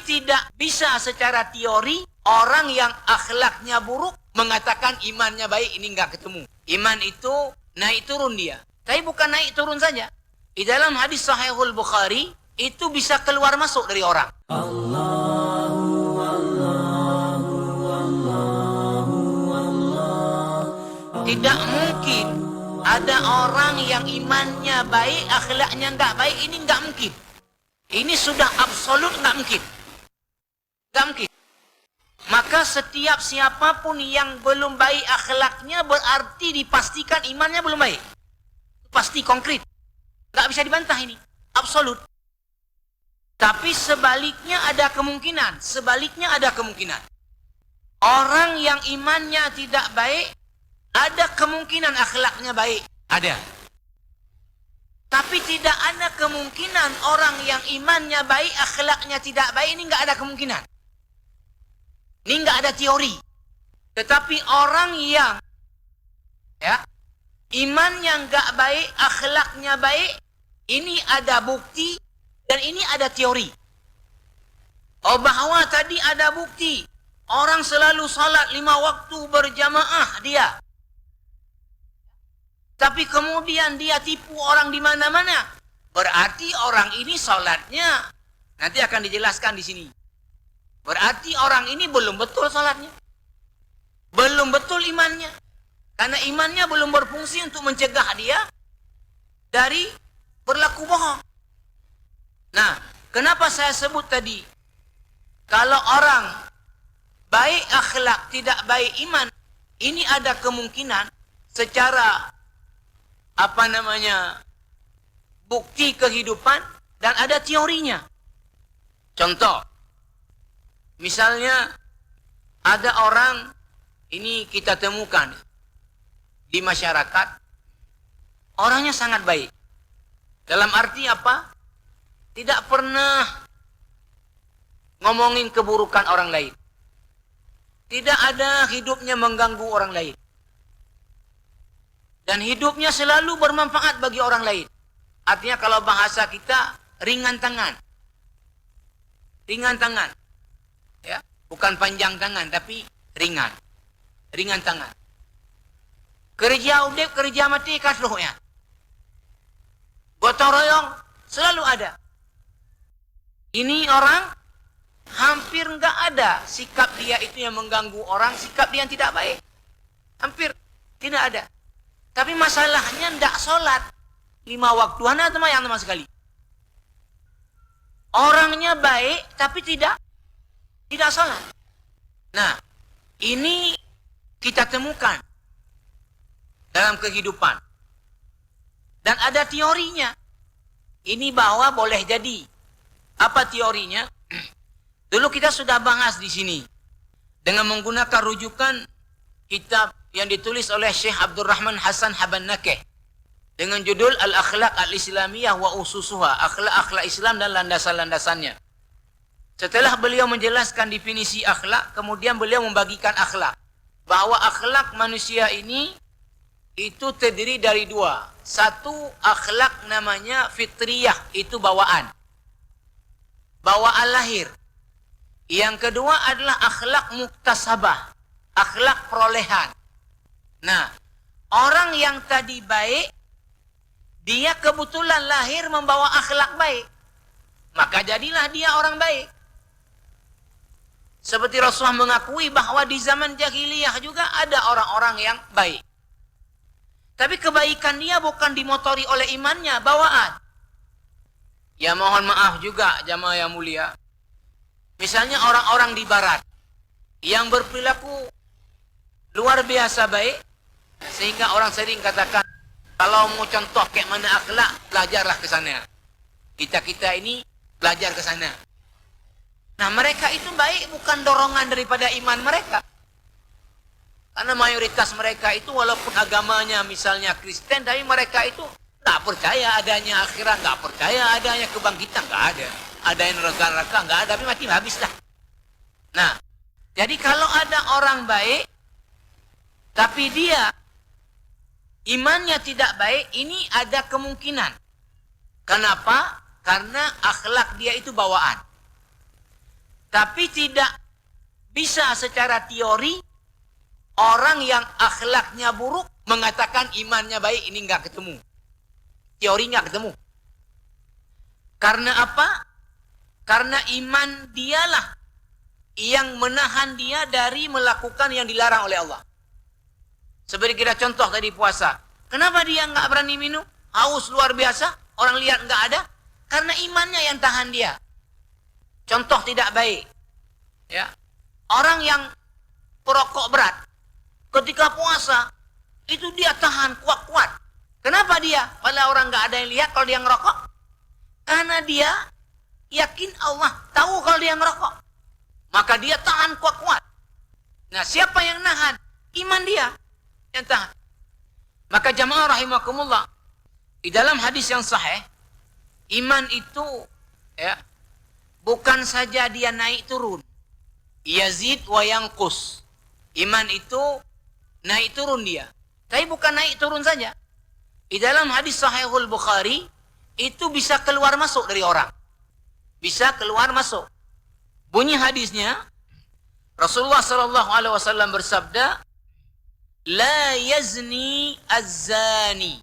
tidak bisa secara teori orang yang akhlaknya buruk mengatakan imannya baik, ini nggak ketemu. Iman itu naik turun dia. Tapi bukan naik turun saja. Di dalam hadis Sahihul Bukhari, itu bisa keluar masuk dari orang. Tidak mungkin ada orang yang imannya baik, akhlaknya nggak baik, ini nggak mungkin. Ini sudah absolut nggak mungkin. Nggak mungkin. Maka setiap siapapun yang belum baik akhlaknya berarti dipastikan imannya belum baik. Pasti konkret. Nggak bisa dibantah ini. Absolut. Tapi sebaliknya ada kemungkinan. Sebaliknya ada kemungkinan. Orang yang imannya tidak baik, ada kemungkinan akhlaknya baik. Ada. Tapi tidak ada kemungkinan orang yang imannya baik, akhlaknya tidak baik. Ini nggak ada kemungkinan. Ini nggak ada teori. Tetapi orang yang imannya nggak baik, akhlaknya baik, ini ada bukti dan ini ada teori. Oh, bahwa tadi ada bukti. Orang selalu salat 5 waktu berjamaah dia. Tapi kemudian dia tipu orang di mana-mana. Berarti orang ini salatnya nanti akan dijelaskan di sini. Berarti orang ini belum betul salatnya. Belum betul imannya. Karena imannya belum berfungsi untuk mencegah dia dari berlaku bohong. Nah, kenapa saya sebut tadi? Kalau orang baik akhlak, tidak baik iman, ini ada kemungkinan secara bukti kehidupan dan ada teorinya. Contoh, misalnya ada orang, ini kita temukan di masyarakat, orangnya sangat baik. Dalam arti apa? Tidak pernah ngomongin keburukan orang lain. Tidak ada hidupnya mengganggu orang lain. Dan hidupnya selalu bermanfaat bagi orang lain. Artinya kalau bahasa kita, ringan tangan. Ringan tangan. Ya, bukan panjang tangan, tapi ringan. Ringan tangan. Kerja udip, kerja mati, kasluhnya. Gotong royong, selalu ada. Ini orang, hampir nggak ada sikap dia itu yang mengganggu orang, sikap dia yang tidak baik. Hampir tidak ada. Tapi masalahnya tidak sholat 5 waktu, hanya yang sama sekali. Orangnya baik, tapi tidak sholat. Nah, ini kita temukan dalam kehidupan. Dan ada teorinya. Ini bahwa boleh jadi. Apa teorinya? Dulu kita sudah bahas di sini. Dengan menggunakan rujukan kitab yang ditulis oleh Syekh Abdurrahman Hasan Habannakeh dengan judul Al-Akhlaq Al-Islamiyah wa Ususuha, akhlak-akhlak Islam dan landasan-landasannya. Setelah beliau menjelaskan definisi akhlak, kemudian beliau membagikan akhlak. Bahwa akhlak manusia ini itu terdiri dari 2. Satu, akhlak namanya fitriyah, itu bawaan. Bawaan lahir. Yang kedua adalah akhlak muktasabah, akhlak perolehan. Nah, orang yang tadi baik, dia kebetulan lahir membawa akhlak baik. Maka jadilah dia orang baik. Seperti Rasulullah mengakui bahwa di zaman jahiliyah juga ada orang-orang yang baik. Tapi kebaikan dia bukan dimotori oleh imannya, bawaan. Ya mohon maaf juga jamaah yang mulia. Misalnya orang-orang di barat yang berperilaku luar biasa baik, sehingga orang sering katakan, kalau mau contoh kayak mana akhlak, belajarlah ke sana. Kita ini belajar ke sana. Nah, mereka itu baik bukan dorongan daripada iman mereka. Karena mayoritas mereka itu walaupun agamanya misalnya Kristen, tapi mereka itu nggak percaya adanya akhirat, nggak percaya adanya kebangkitan, nggak ada. Ada yang neraka-neraka, nggak ada, tapi mati habis dah. Nah, jadi kalau ada orang baik, tapi dia imannya tidak baik, ini ada kemungkinan. Kenapa? Karena akhlak dia itu bawaan. Tapi tidak bisa secara teori orang yang akhlaknya buruk mengatakan imannya baik, ini enggak ketemu. Teori enggak ketemu. Karena apa? Karena iman dialah yang menahan dia dari melakukan yang dilarang oleh Allah. Seperti kita contoh tadi puasa. Kenapa dia enggak berani minum? Haus luar biasa, orang lihat enggak ada. Karena imannya yang tahan dia. Contoh tidak baik. Ya. Orang yang perokok berat, ketika puasa, itu dia tahan kuat-kuat. Kenapa dia? Padahal orang nggak ada yang lihat kalau dia ngerokok. Karena dia yakin Allah tahu kalau dia ngerokok. Maka dia tahan kuat-kuat. Nah, siapa yang nahan? Iman dia yang tahan. Maka jamaah rahimakumullah, di dalam hadis yang sahih, iman itu ya, bukan saja dia naik turun. Yazid wa yanqus. Iman itu naik turun dia. Tapi bukan naik turun saja. Di dalam hadis Sahihul Bukhari, itu bisa keluar masuk dari orang. Bisa keluar masuk. Bunyi hadisnya, Rasulullah SAW bersabda, La yazni az-zani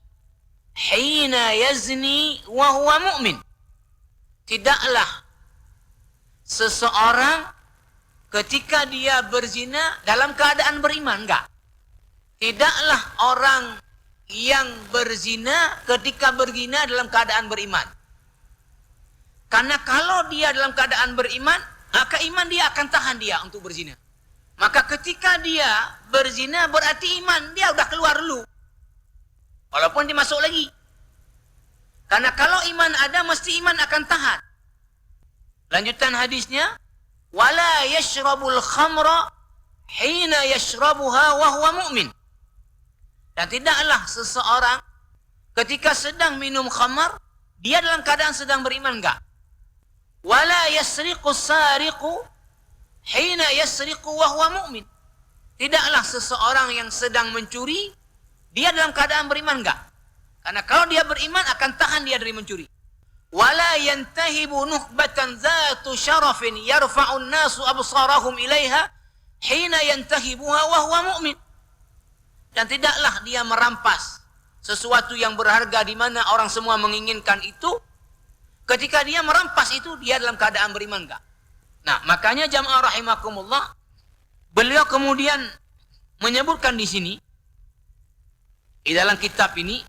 hina yazni wa huwa mu'min. Tidaklah seseorang ketika dia berzina dalam keadaan beriman, enggak. Tidaklah orang yang berzina ketika berzina dalam keadaan beriman. Karena kalau dia dalam keadaan beriman, maka iman dia akan tahan dia untuk berzina. Maka ketika dia berzina berarti iman dia udah keluar dulu. Walaupun dia masuk lagi. Karena kalau iman ada, mesti iman akan tahan. Lanjutan hadisnya, wala yashrabul khamra hina yashrabuha wa huwa mu'min. Dan tidaklah seseorang ketika sedang minum khamar, dia dalam keadaan sedang beriman, enggak. Wala yasriqus sariqu hina yasriqu wa huwa mu'min. Tidaklah seseorang yang sedang mencuri, dia dalam keadaan beriman, enggak. Karena kalau dia beriman akan tahan dia dari mencuri. Wala yantahibu nuhbatan zatu syarafin yarfa'un nasu absarahum ilaiha hina yantahibuha wa huwa mu'min. Dan tidaklah dia merampas sesuatu yang berharga di mana orang semua menginginkan itu. Ketika dia merampas itu, dia dalam keadaan beriman enggak. Nah, makanya jamaah rahimakumullah, beliau kemudian menyebutkan di sini, di dalam kitab ini,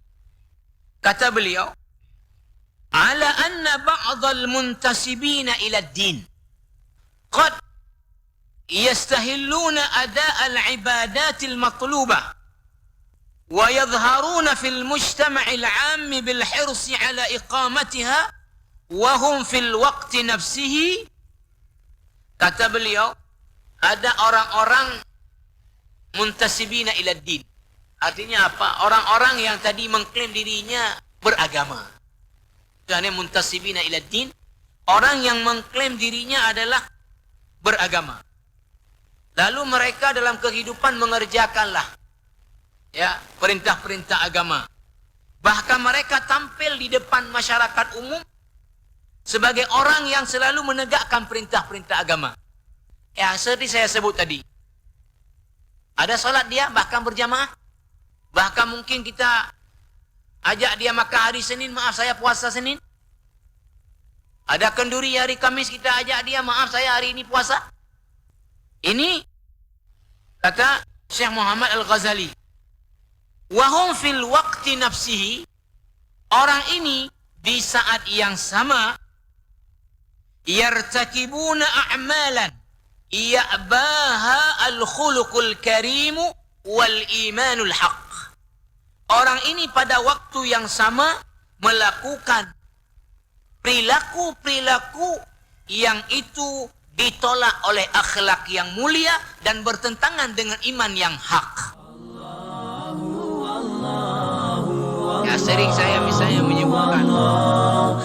kata beliau, ala anna ba'dal muntasibina ila ad-din qad yastahilluna ada' al-ibadatil matlubah wa yadhharuna fil mujtama'il 'ammi bil hirsi 'ala iqamatiha wa hum fil waqti nafsihi. Kata beliau, ada orang-orang muntasibina ila ad-din. Artinya apa? Orang-orang yang tadi mengklaim dirinya beragama. Jadi muntasibina ila din, orang yang mengklaim dirinya adalah beragama. Lalu mereka dalam kehidupan mengerjakanlah ya perintah-perintah agama. Bahkan mereka tampil di depan masyarakat umum sebagai orang yang selalu menegakkan perintah-perintah agama. Ya, seperti saya sebut tadi. Ada salat dia bahkan berjamaah. Bahkan mungkin kita ajak dia makan hari Senin, maaf saya puasa Senin. Ada kenduri hari Kamis, kita ajak dia, maaf saya hari ini puasa. Ini kata Syekh Muhammad Al-Ghazali. Wahum fil waqti nafsihi, orang ini di saat yang sama yartakibuna a'malan ya'baha al-khuluqul karimu wal imanul haq. Orang ini pada waktu yang sama melakukan perilaku-perilaku yang itu ditolak oleh akhlak yang mulia dan bertentangan dengan iman yang hak. Ya, sering saya misalnya menyebutkan Allah